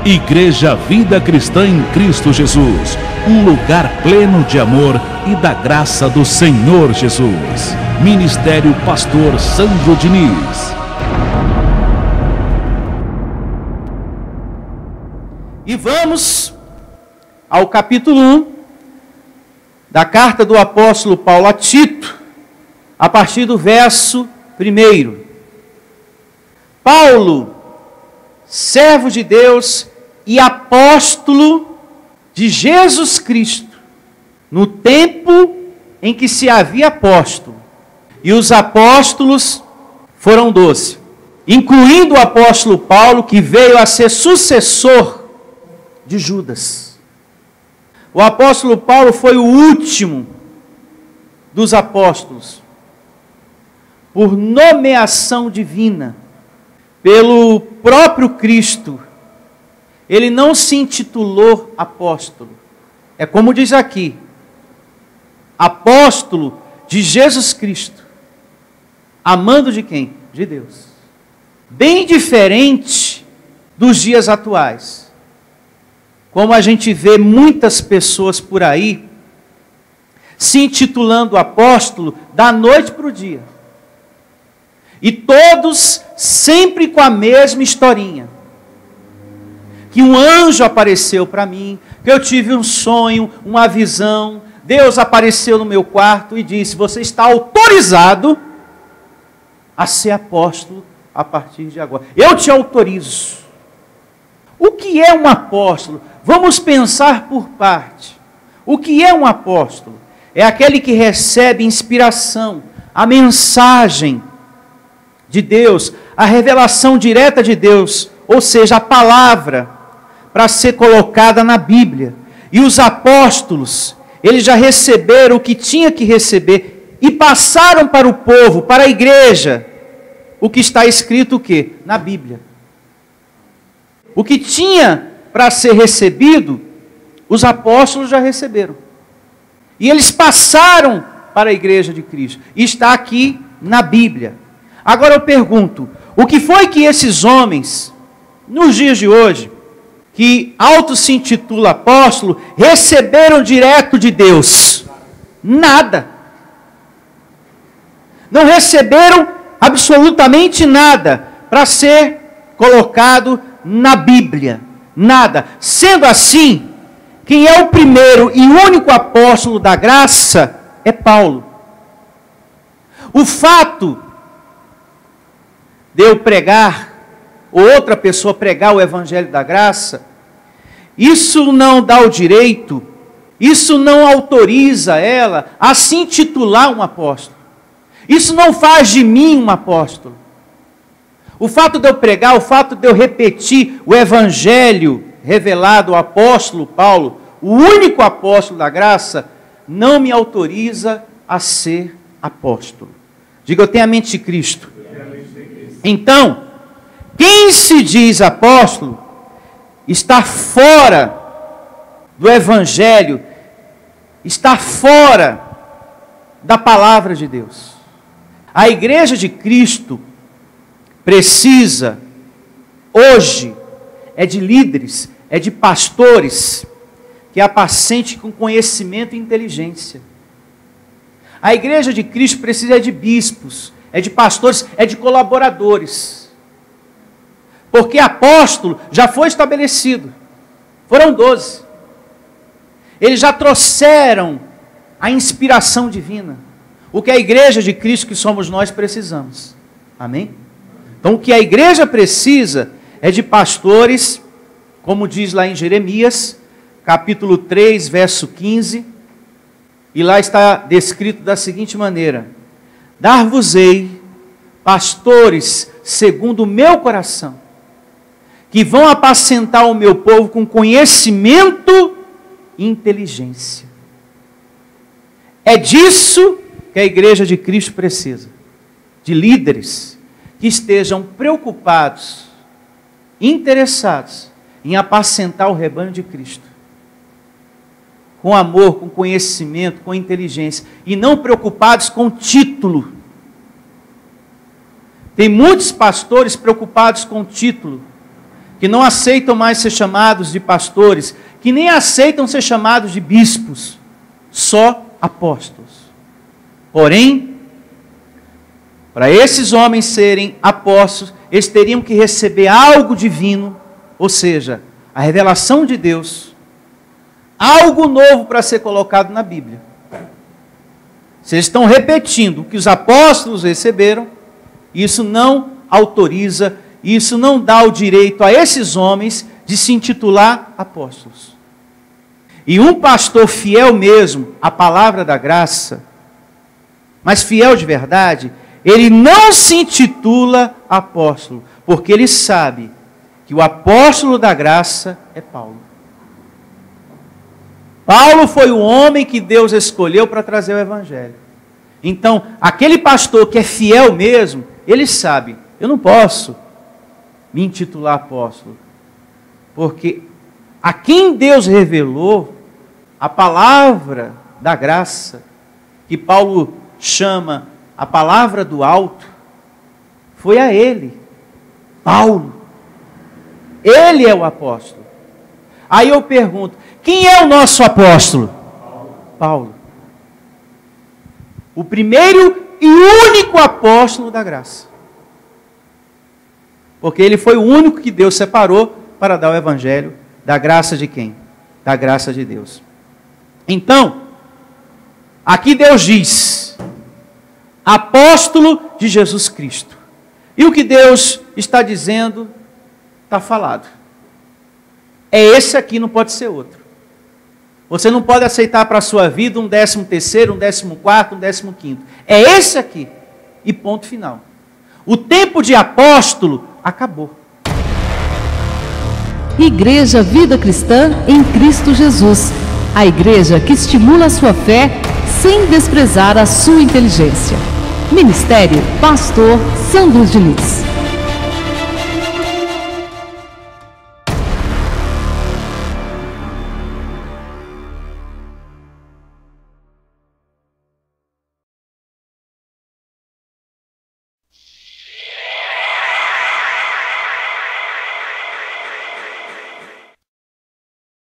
Igreja Vida Cristã em Cristo Jesus, um lugar pleno de amor e da graça do Senhor Jesus. Ministério Pastor Sandro Diniz. E vamos ao capítulo 1 da carta do apóstolo Paulo a Tito, a partir do verso 1. Paulo, servo de Deus e apóstolo de Jesus Cristo, no tempo em que se havia apóstolo, e os apóstolos foram 12, incluindo o apóstolo Paulo, que veio a ser sucessor de Judas. O apóstolo Paulo foi o último dos apóstolos, por nomeação divina, pelo próprio Cristo. Ele não se intitulou apóstolo. É como diz aqui, apóstolo de Jesus Cristo. Amando de quem? De Deus. Bem diferente dos dias atuais. Como a gente vê muitas pessoas por aí se intitulando apóstolo da noite para o dia. E todos sempre com a mesma historinha. Que um anjo apareceu para mim, que eu tive um sonho, uma visão. Deus apareceu no meu quarto e disse: você está autorizado a ser apóstolo a partir de agora. Eu te autorizo. O que é um apóstolo? Vamos pensar por parte. O que é um apóstolo? É aquele que recebe inspiração, a mensagem de Deus, a revelação direta de Deus, ou seja, a palavra, para ser colocada na Bíblia. E os apóstolos, eles já receberam o que tinha que receber, e passaram para o povo, para a igreja, o que está escrito o quê? Na Bíblia. O que tinha para ser recebido, os apóstolos já receberam. E eles passaram para a igreja de Cristo. E está aqui na Bíblia. Agora eu pergunto, o que foi que esses homens, nos dias de hoje, que auto se intitula apóstolo, receberam direto de Deus? Nada. Não receberam absolutamente nada para ser colocado na Bíblia. Nada. Sendo assim, quem é o primeiro e único apóstolo da graça é Paulo. O fato de eu pregar, ou outra pessoa pregar o Evangelho da Graça, isso não dá o direito, isso não autoriza ela a se intitular um apóstolo. Isso não faz de mim um apóstolo. O fato de eu pregar, o fato de eu repetir o Evangelho revelado ao apóstolo Paulo, o único apóstolo da graça, não me autoriza a ser apóstolo. Diga, eu tenho a mente de Cristo. Então, quem se diz apóstolo está fora do Evangelho, está fora da palavra de Deus. A igreja de Cristo precisa, hoje, é de líderes, é de pastores, que apacentem com conhecimento e inteligência. A igreja de Cristo precisa de bispos, é de pastores, é de colaboradores. Porque apóstolo já foi estabelecido. Foram 12. Eles já trouxeram a inspiração divina. O que a igreja de Cristo, que somos nós, precisamos. Amém? Então o que a igreja precisa é de pastores, como diz lá em Jeremias, capítulo 3, verso 15. E lá está descrito da seguinte maneira: dar-vos-ei pastores segundo o meu coração, que vão apacentar o meu povo com conhecimento e inteligência. É disso que a igreja de Cristo precisa. De líderes que estejam preocupados, interessados em apacentar o rebanho de Cristo. Com amor, com conhecimento, com inteligência. E não preocupados com título. Tem muitos pastores preocupados com título, que não aceitam mais ser chamados de pastores, que nem aceitam ser chamados de bispos, só apóstolos. Porém, para esses homens serem apóstolos, eles teriam que receber algo divino, ou seja, a revelação de Deus, algo novo para ser colocado na Bíblia. Se eles estão repetindo o que os apóstolos receberam, isso não autoriza, isso não dá o direito a esses homens de se intitular apóstolos. E um pastor fiel mesmo à palavra da graça, mas fiel de verdade, ele não se intitula apóstolo, porque ele sabe que o apóstolo da graça é Paulo. Paulo foi o homem que Deus escolheu para trazer o evangelho. Então, aquele pastor que é fiel mesmo, ele sabe, eu não posso me intitular apóstolo, porque a quem Deus revelou a palavra da graça, que Paulo chama a palavra do alto, foi a ele, Paulo. Ele é o apóstolo. Aí eu pergunto, quem é o nosso apóstolo? Paulo. O primeiro e único apóstolo da graça. Porque ele foi o único que Deus separou para dar o evangelho da graça de quem? Da graça de Deus. Então, aqui Deus diz, apóstolo de Jesus Cristo. E o que Deus está dizendo, está falado. É esse aqui, não pode ser outro. Você não pode aceitar para a sua vida um 13º, um 14º, um 15º. É esse aqui. E ponto final. O tempo de apóstolo acabou. Igreja Vida Cristã em Cristo Jesus. A igreja que estimula a sua fé sem desprezar a sua inteligência. Ministério Pastor Sandro Diniz.